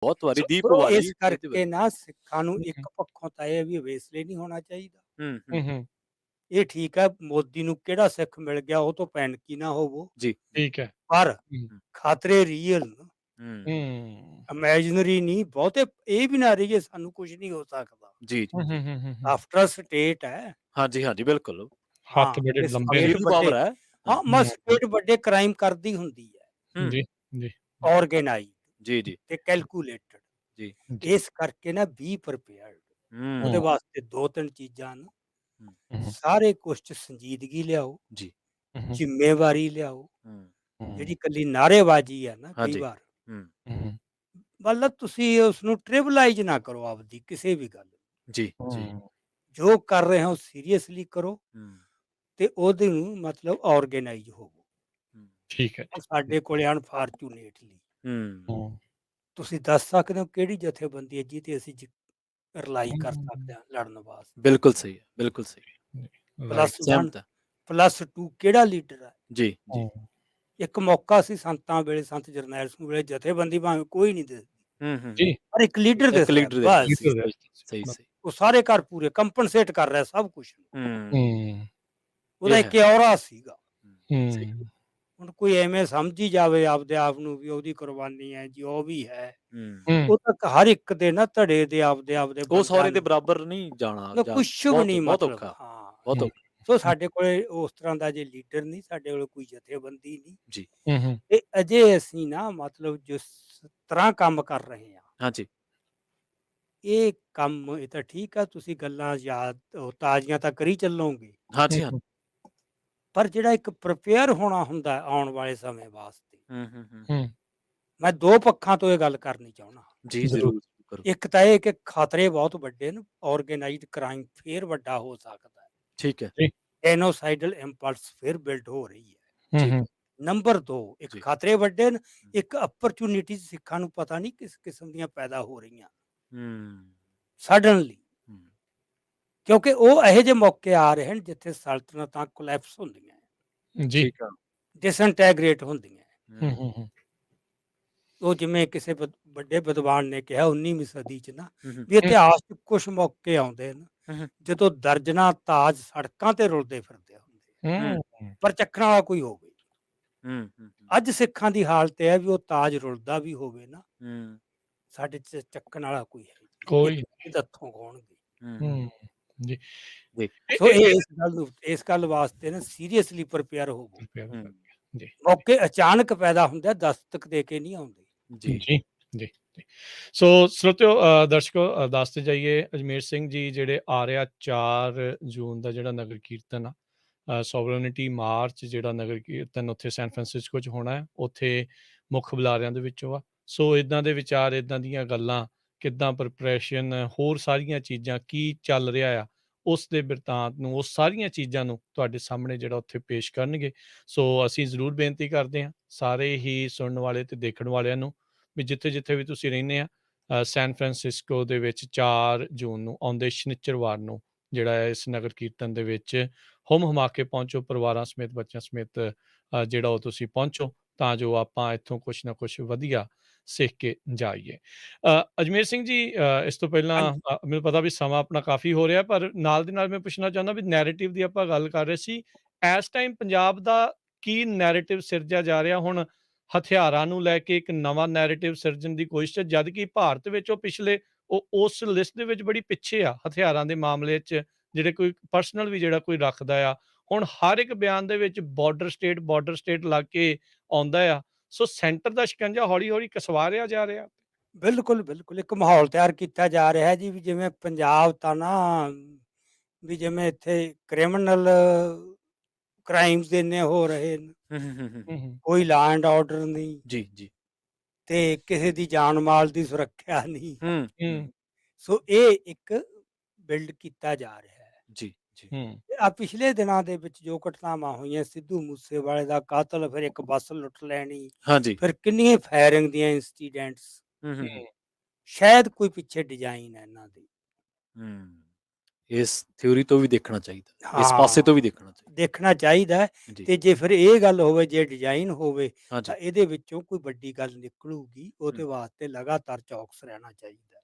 ਬਹੁਤ ਵਾਰੀ ਦੀਪ ਸੋ ਵਾਲੀ ਇਸ ਇਹਦੇ ਕਰਕੇ ਬਾਰੇ। ਨਾ ਸਿੱਖਾਂ ਨੂੰ ਹੂੰ, ਇੱਕ ਪੱਖੋਂ ਤਾਂ ਇਹ ਵੀ ਵੇਸਲੇ ਨਹੀਂ ਹੋਣਾ ਚਾਹੀਦਾ। ਹੂੰ, ਹੂੰ, ਹੂੰ। ਹੂੰ, ਇਹ ਠੀਕ ਹੈ ਮੋਦੀ ਨੂੰ ਕਿਹੜਾ ਸਿੱਖ ਮਿਲ ਗਿਆ ਉਹ ਤੋਂ ਪੈਨਕੀ ਨਾ ਹੋਵੋ, ਜੀ, ਜੀ। ਠੀਕ ਹੈ। ਪਰ ਹੂੰ, ਹੂੰ, ਖਾਤਰੇ ਰੀਅਲ ਹੂੰ। ਹੂੰ, ਇਮੈਜਿਨਰੀ ਨਹੀਂ ਬਹੁਤੇ ਇਹ ਵੀ ਨਾ ਰਹੀਏ ਸਾਨੂੰ ਕੁਝ ਨਹੀਂ ਹੋ ਸਕਦਾ। ਜੀ, ਜੀ, ਹੂੰ, ਜੀ। ਹੂੰ, ਹੂੰ, ਹੂੰ, ਹੂੰ। ਆਫਟਰ ਸਟੇਟ ਹੈ। ਹਾਂਜੀ, ਹਾਂਜੀ, ਬਿਲਕੁਲ। ਹੱਥ ਹਾਂ, ਬੜੇ ਤੇ ਲੰਬੇ ਨੇ। ਸਟੇਟ ਸੁਪਰੀਮ ਵੱਡੇ ਪਾਵਰ ਹੈ। ਹਾਂ। ਹਾਂ, ਹੂੰ, ਸਟੇਟ ਵੱਡੇ ਕ੍ਰਾਈਮ ਕਰਦੀ ਹੁੰਦੀ ਹੈ, ਹੂੰ। ਜੀ, ਜੀ, ਆਰਗੇਨਾਈਜ਼ਡ ਜੀ, ਜੀ, ਤੇ ਕੈਲਕੂਲੇਟਡ। ਜੀ। ਜੀ। ਇਸ ਕਰਕੇ ਨਾ ਬੀ ਪ੍ਰੀਪੇਅਰਡ ਉਹਦੇ ਹੂੰ, ਹੂੰ, ਵਾਸਤੇ 2-3 ਚੀਜ਼ਾਂ ਨੇ। ਹੂੰ। ਹੂੰ, ਸਾਰੇ ਕੁਛ 'ਚ ਸੰਜੀਦਗੀ ਲਿਆਓ, ਜੀ। ਹੂੰ, ਜ਼ਿੰਮੇਵਾਰੀ ਲਿਆਓ। ਹੂੰ। ਜਿਹੜੀ ਕੱਲੀ ਨਾਅਰੇਬਾਜ਼ੀ ਹੈ ਨਾ ਕਈ ਹਾਂਜੀ। ਵਾਰ, ਹੂੰ। ਹੂੰ, ਮਤਲਬ ਤੁਸੀਂ ਉਸਨੂੰ ਟ੍ਰਿਵਲਾਈਜ਼ ਨਾ ਕਰੋ ਆਪਦੀ ਕਿਸੇ ਵੀ ਗੱਲ ਨੂੰ। ਜੀ, ਜੀ। ਹੂੰ, ਜੋ ਕਰ ਰਹੇ ਹੋ ਸੀਰੀਅਸਲੀ ਕਰੋ ਹੂੰ, ਤੇ ਉਹਦੇ ਨੂੰ ਮਤਲਬ ਆਰਗੇਨਾਈਜ਼ ਹੋਵੋ। ਹੂੰ। ਠੀਕ ਹੈ ਹੁਣ ਜੀ। ਸਾਡੇ ਕੋਲੇ ਅਨਫਾਰਚੂਨੇਟਲੀ ਹੂੰ। ਹੂੰ, ਤੁਸੀਂ ਦੱਸ ਸਕਦੇ ਹੋ ਕਿਹੜੀ ਜਥੇਬੰਦੀ ਹੈ ਜਿਹਤੇ ਅਸੀਂ ਰਿਲਾਈ ਕਰ ਸਕਦੇ ਹੂੰ, ਹਾਂ ਲੜਨ ਵਾਸਤੇ। ਬਿਲਕੁਲ ਸਹੀ ਹੈ, ਬਿਲਕੁਲ ਸਹੀ ਹੈ। ਰਾਈਟ। +1 ਸਹਿਮਤ ਹੈ। +2 ਕਿਹੜਾ ਲੀਡਰ ਹੈ? ਜੀ, ਜੀ। ਹੂੰ, ਇੱਕ ਮੌਕਾ ਸੀ ਸੰਤਾਂ ਵੇਲੇ, ਸੰਤ ਜਰਨੈਲ ਸਿੰਘ ਵੇਲੇ ਜਥੇਬੰਦੀ ਭਾਵੇਂ ਕੋਈ ਨਹੀਂ ਦਿਸਦੀ, ਹੂੰ, ਹੂੰ, ਹੂੰ। ਜੀ, ਪਰ ਇੱਕ ਲੀਡਰ ਇੱਕ ਦਿਸ ਰਿਹਾ ਲੀਡਰ ਦਿਸਦਾ ਸੀ। ਬਸ। ਲੀਡਰ ਸਹੀ, ਸਹੀ, ਹੈ। ਸਹੀ। ਉਹ ਸਾਰੇ ਘਰ ਪੂਰੇ ਕੰਪਨਸੇਟ ਕਰ ਰਿਹਾ ਸਭ ਕੁਛ। ਹੂੰ। ਹੂੰ, ਉਹਦਾ ਇਹ ਇੱਕ ਹੈ। ਔਰਾ ਸੀਗਾ। ਹੂੰ, ਸਹੀ। ਹੂੰ, ਹੁਣ ਕੋਈ ਐਵੇਂ ਸਮਝੀ ਜਾਵੇ ਆਪਦੇ ਆਪ ਨੂੰ ਵੀ ਉਹਦੀ ਕੁਰਬਾਨੀ ਹੈ ਜੀ, ਉਹ ਵੀ ਹੈ। ਹੂੰ। ਹੂੰ, ਉਹ ਤਾਂ ਹਰ ਇੱਕ ਦੇ ਨਾ ਧੜੇ ਦੇ ਆਪਦੇ ਉਹ ਬੰਦਿਆਂ ਸਾਰੇ ਦੇ ਨੂੰ ਬਰਾਬਰ ਨਹੀਂ ਜਾਣਾ ਕੁਛ ਵੀ ਬਹੁਤ ਨਹੀਂ ਬਹੁਤ ਮਤਲਬ ਔਖਾ, ਹਾਂ। ਬਹੁਤ ਹੂੰ, ਔਖਾ। ਸੋ ਸਾਡੇ ਕੋਲੇ ਉਸ ਤਰ੍ਹਾਂ ਦਾ ਜੇ ਲੀਡਰ ਨਹੀਂ, ਸਾਡੇ ਕੋਲ ਕੋਈ ਜਥੇਬੰਦੀ ਨਹੀਂ ਜੀ। ਹੂੰ, ਹੂੰ, ਤੇ ਅਜੇ ਅਸੀਂ ਨਾ ਮਤਲਬ ਜਿਸ ਤਰ੍ਹਾਂ ਕੰਮ ਕਰ ਰਹੇ ਹਾਂ, ਹਾਂਜੀ। ਇਹ ਕੰਮ ਇਹ ਤਾਂ ਠੀਕ ਆ ਤੁਸੀਂ ਗੱਲਾਂ ਯਾਦ ਤਾਜ਼ੀਆਂ ਤਾਂ ਕਰੀ ਚੱਲੋਗੇ, ਹਾਂਜੀ, ਹਾਂ। ਹੂੰ, ਪਰ ਜਿਹੜਾ ਇੱਕ ਪ੍ਰਿਪੇਅਰ ਹੋਣਾ ਹੁੰਦਾ ਹੈ ਆਉਣ ਵਾਲੇ ਸਮੇਂ ਵਾਸਤੇ, ਹੂੰ, ਹੂੰ, ਹੂੰ। ਹੂੰ, ਮੈਂ 2 ਪੱਖਾਂ ਤੋਂ ਇਹ ਗੱਲ ਕਰਨੀ ਚਾਹੁੰਦਾ। ਜੀ, ਜ਼ਰੂਰ। ਜ਼ਰੂਰ ਕਰੋ। ਇੱਕ ਤਾਂ ਇਹ ਕਿ ਖਤਰੇ ਬਹੁਤ ਵੱਡੇ ਨੇ, ਆਰਗੇਨਾਈਜ਼ਡ ਕ੍ਰਾਈਮ ਫੇਰ ਵੱਡਾ ਹੋ ਸਕਦਾ ਹੈ, ਠੀਕ ਹੈ, ਜੀ, ਜੈਨੋਸਾਈਡਲ ਇੰਪਲਸ ਫਿਰ ਬਿਲਡ ਹੋ ਰਹੀ ਹੈ। ਹੂੰ, ਠੀਕ ਹੂੰ, ਹੈ। ਨੰਬਰ 2 ਇੱਕ ਜੀ। ਖਤਰੇ ਵੱਡੇ ਨੇ, ਹੂੰ। ਇੱਕ ਅਪਰਚੂਨਿਟੀਜ਼ ਸਿੱਖਾਂ ਨੂੰ ਪਤਾ ਨਹੀਂ ਕਿਸ ਕਿਸਮ ਦੀਆਂ ਪੈਦਾ ਹੋ ਰਹੀਆਂ ਹੂੰ। ਸਡਨਲੀ, ਹੂੰ। ਕਿਉਂਕਿ ਉਹ ਇਹੋ ਜਿਹੇ ਮੌਕੇ ਆ ਰਹੇ ਹਨ ਜਿੱਥੇ ਸਲਤਨਤਾਂ ਕੋਲੈਪਸ ਹੁੰਦੀਆਂ, ਜੀ, ਠੀਕ ਆ। ਡਿਸਇੰਟੈਗਰੇਟ ਹੁੰਦੀਆਂ। ਹੂੰ, ਹੂੰ। ਹੂੰ, ਹੂੰ, ਉਹ ਜਿਵੇਂ ਕਿਸੇ ਵੱਡੇ ਵਿਦਵਾਨ ਨੇ ਕਿਹਾ 19ਵੀਂ ਸਦੀ 'ਚ ਨਾ ਹੂੰ, ਹੂੰ, ਵੀ ਇਤਿਹਾਸ 'ਚ ਕੁਝ ਮੌਕੇ ਆਉਂਦੇ ਨੇ ਹੂੰ, ਜਦੋਂ ਦਰਜਨਾਂ ਤਾਜ ਸੜਕਾਂ ਤੇ ਰੁਲਦੇ ਫਿਰਦੇ ਹੁੰਦੇ, ਹੂੰ, ਹੂੰ, ਪਰ ਚੱਕਣ ਵਾਲਾ ਕੋਈ ਹੋਵੇ। ਹੂੰ, ਹੂੰ, ਅੱਜ ਸਿੱਖਾਂ ਦੀ ਹਾਲਤ ਇਹ ਹੈ ਵੀ ਉਹ ਤਾਜ ਰੁਲਦਾ ਵੀ ਹੋਵੇ ਨਾ, ਹੂੰ, ਸਾਡੇ 'ਚ ਚੱਕਣ ਵਾਲਾ ਕੋਈ ਹੈ ਨਹੀਂ। ਕੋਈ ਇਹ ਦੱਥੋਂ ਹੋਣਗੇ। ਹੂੰ, ਹੂੰ, ਜੀ, ਜੀ। ਸੋ ਇਹ ਇਹ ਇਸ ਗੱਲ ਵਾਸਤੇ ਨਾ ਸੀਰੀਅਸਲੀ ਪ੍ਰਿਪੇਅਰ ਹੋਵੋ। ਹੂੰ, ਜੀ, ਮੌਕੇ ਅਚਾਨਕ ਪੈਦਾ ਹੁੰਦੇ ਆ, ਦਸਤਕ ਦੇ ਕੇ ਨਹੀਂ ਆਉਂਦੇ। ਜੀ। ਜੀ, ਜੀ, ਜੀ। ਸੋ ਸਰੋਤਿਓ ਦਰਸ਼ਕੋ ਦੱਸਦੇ ਜਾਈਏ ਅਜਮੇਰ ਸਿੰਘ ਜੀ ਜਿਹੜੇ ਆ ਰਿਹਾ 4 ਜੂਨ ਦਾ ਜਿਹੜਾ ਨਗਰ ਕੀਰਤਨ ਆ ਸੋਵਰਨਿਟੀ ਮਾਰਚ ਜਿਹੜਾ ਨਗਰ ਕੀਰਤਨ ਉੱਥੇ ਸੈਨ ਫਰਾਂਸਿਸਕੋ 'ਚ ਹੋਣਾ ਹੈ, ਉੱਥੇ ਮੁੱਖ ਬੁਲਾਰਿਆਂ ਦੇ ਵਿੱਚੋਂ ਆ। ਸੋ ਇਦਾਂ ਦੇ ਵਿਚਾਰ, ਇਦਾਂ ਦੀਆਂ ਗੱਲਾਂ, ਕਿੱਦਾਂ ਪ੍ਰਿਪਰੇਸ਼ਨ, ਹੋਰ ਸਾਰੀਆਂ ਚੀਜ਼ਾਂ ਕੀ ਚੱਲ ਰਿਹਾ ਆ, ਉਸ ਦੇ ਬਿਰਤਾਂਤ ਨੂੰ, ਉਹ ਸਾਰੀਆਂ ਚੀਜ਼ਾਂ ਨੂੰ ਤੁਹਾਡੇ ਸਾਹਮਣੇ ਜਿਹੜਾ ਉੱਥੇ ਪੇਸ਼ ਕਰਨਗੇ। ਸੋ ਅਸੀਂ ਜ਼ਰੂਰ ਬੇਨਤੀ ਕਰਦੇ ਹਾਂ ਸਾਰੇ ਹੀ ਸੁਣਨ ਵਾਲੇ ਤੇ ਦੇਖਣ ਵਾਲਿਆਂ ਨੂੰ ਵੀ ਜਿੱਥੇ-ਜਿੱਥੇ ਵੀ ਤੁਸੀਂ ਰਹਿੰਦੇ ਆ ਸੈਨ ਫਰਾਂਸਿਸਕੋ ਦੇ ਵਿੱਚ 4 ਜੂਨ ਨੂੰ ਆਉਂਦੇ ਸ਼ਨਿਚਰਵਾਰ ਨੂੰ ਜਿਹੜਾ ਹੈ ਇਸ ਨਗਰ ਕੀਰਤਨ ਦੇ ਵਿੱਚ ਹੁਮ-ਹੁਮਾ ਕੇ ਪਹੁੰਚੋ, ਪਰਿਵਾਰਾਂ ਸਮੇਤ, ਬੱਚਿਆਂ ਸਮੇਤ ਜਿਹੜਾ ਉਹ ਤੁਸੀਂ ਪਹੁੰਚੋ ਤਾਂ ਜੋ ਆਪਾਂ ਇੱਥੋਂ ਕੁਛ ਨਾ ਕੁਛ ਵਧੀਆ ਸਿੱਖ ਕੇ ਜਾਈਏ। ਅਜਮੇਰ ਸਿੰਘ ਜੀ ਇਸ ਤੋਂ ਪਹਿਲਾਂ ਹਾਂਜੀ, ਮੈਨੂੰ ਪਤਾ ਵੀ ਸਮਾਂ ਆਪਣਾ ਕਾਫੀ ਹੋ ਰਿਹਾ, ਪਰ ਨਾਲ ਦੀ ਨਾਲ ਮੈਂ ਪੁੱਛਣਾ ਚਾਹੁੰਦਾ ਵੀ ਨੈਰੇਟਿਵ ਦੀ ਆਪਾਂ ਗੱਲ ਕਰ ਰਹੇ ਸੀ। ਇਸ ਟਾਈਮ ਪੰਜਾਬ ਦਾ ਕੀ ਨੈਰੇਟਿਵ ਸਿਰਜਿਆ ਜਾ ਰਿਹਾ? ਹੁਣ ਹਥਿਆਰਾਂ ਨੂੰ ਲੈ ਕੇ ਇੱਕ ਨਵਾਂ ਨੈਰੇਟਿਵ ਸਿਰਜਣ ਦੀ ਕੋਸ਼ਿਸ਼ ਹੈ, ਜਦ ਕਿ ਭਾਰਤ ਵਿੱਚ ਉਹ ਪਿਛਲੇ ਉਹ ਉਸ ਲਿਸਟ ਦੇ ਵਿੱਚ ਬੜੀ ਪਿੱਛੇ ਆ ਹਥਿਆਰਾਂ ਦੇ ਮਾਮਲੇ 'ਚ, ਜਿਹੜੇ ਕੋਈ ਪਰਸਨਲ ਵੀ ਜਿਹੜਾ ਕੋਈ ਰੱਖਦਾ ਆ। ਹੁਣ ਹਰ ਇੱਕ ਬਿਆਨ ਦੇ ਵਿੱਚ ਬਾਰਡਰ ਸਟੇਟ ਲੱਗ ਕੇ ਆਉਂਦਾ ਆ। ਸੋ ਸੈਂਟਰ ਦਾ ਸ਼ਿਕੰਜਾ ਹੌਲੀ-ਹੌਲੀ ਕਸਵਾਰਿਆ ਜਾ ਰਿਹਾ। ਬਿਲਕੁਲ, ਬਿਲਕੁਲ ਇੱਕ ਮਾਹੌਲ ਤਿਆਰ ਕੀਤਾ ਜਾ ਰਿਹਾ ਜੀ ਵੀ ਜਿਵੇਂ ਪੰਜਾਬ ਤਾਂ ਨਾ ਵੀ ਜਿਵੇਂ ਇੱਥੇ ਕ੍ਰਿਮੀਨਲ ਕ੍ਰਾਈਮਸ ਇੰਨੇ ਹੋ ਰਹੇ ਨੇ, ਹੂੰ, ਹੂੰ, ਹੂੰ, ਹੂੰ। ਹੂੰ, ਹੂੰ, ਕੋਈ ਲਾ ਐਂਡ ਆਰਡਰ ਨਹੀਂ ਜੀ, ਜੀ। ਤੇ ਕਿਸੇ ਦੀ ਜਾਨ ਮਾਲ ਦੀ ਸੁਰੱਖਿਆ ਨਹੀਂ। ਹੂੰ, ਹੂੰ। ਹੂੰ, ਸੋ ਇਹ ਇੱਕ ਬਿਲਡ ਕੀਤਾ ਜਾ ਰਿਹਾ ਹੈ। ਜੀ, ਜੀ। ਹੂੰ, ਆ ਪਿਛਲੇ ਦਿਨਾਂ ਦੇ ਵਿੱਚ ਜੋ ਘਟਨਾਵਾਂ ਹੋਈਆਂ, ਸਿੱਧੂ ਮੂਸੇਵਾਲੇ ਦਾ ਕਤਲ, ਫਿਰ ਇੱਕ ਬੱਸ ਲੁੱਟ ਲੈਣੀ, ਹਾਂਜੀ। ਫਿਰ ਕਿੰਨੀਆਂ ਫਾਇਰਿੰਗ ਦੀਆਂ ਇੰਸੀਡੈਂਟਸ, ਹੂੰ, ਹੂੰ, ਹੂੰ। ਹੂੰ, ਸ਼ਾਇਦ ਕੋਈ ਪਿੱਛੇ ਡਿਜ਼ਾਈਨ ਹੈ ਇਹਨਾਂ ਦੇ। ਹੂੰ। ਇਸ ਥਿਊਰੀ ਤੋਂ ਵੀ ਦੇਖਣਾ ਚਾਹੀਦਾ, ਇਸ ਪਾਸੇ ਤੋਂ ਵੀ ਦੇਖਣਾ ਚਾਹੀਦਾ। ਦੇਖਣਾ ਚਾਹੀਦਾ ਹੈ। ਜੀ ਤੇ ਜੇ ਫਿਰ ਇਹ ਗੱਲ ਹੋਵੇ, ਜੇ ਡਿਜ਼ਾਈਨ ਹੋਵੇ ਹਾਂਜੀ ਤਾਂ ਇਹਦੇ ਵਿੱਚੋਂ ਕੋਈ ਵੱਡੀ ਗੱਲ ਨਿਕਲੂਗੀ, ਉਹਦੇ ਹੂੰ। ਵਾਸਤੇ ਲਗਾਤਾਰ ਚੌਕਸ ਰਹਿਣਾ ਚਾਹੀਦਾ ਹੈ।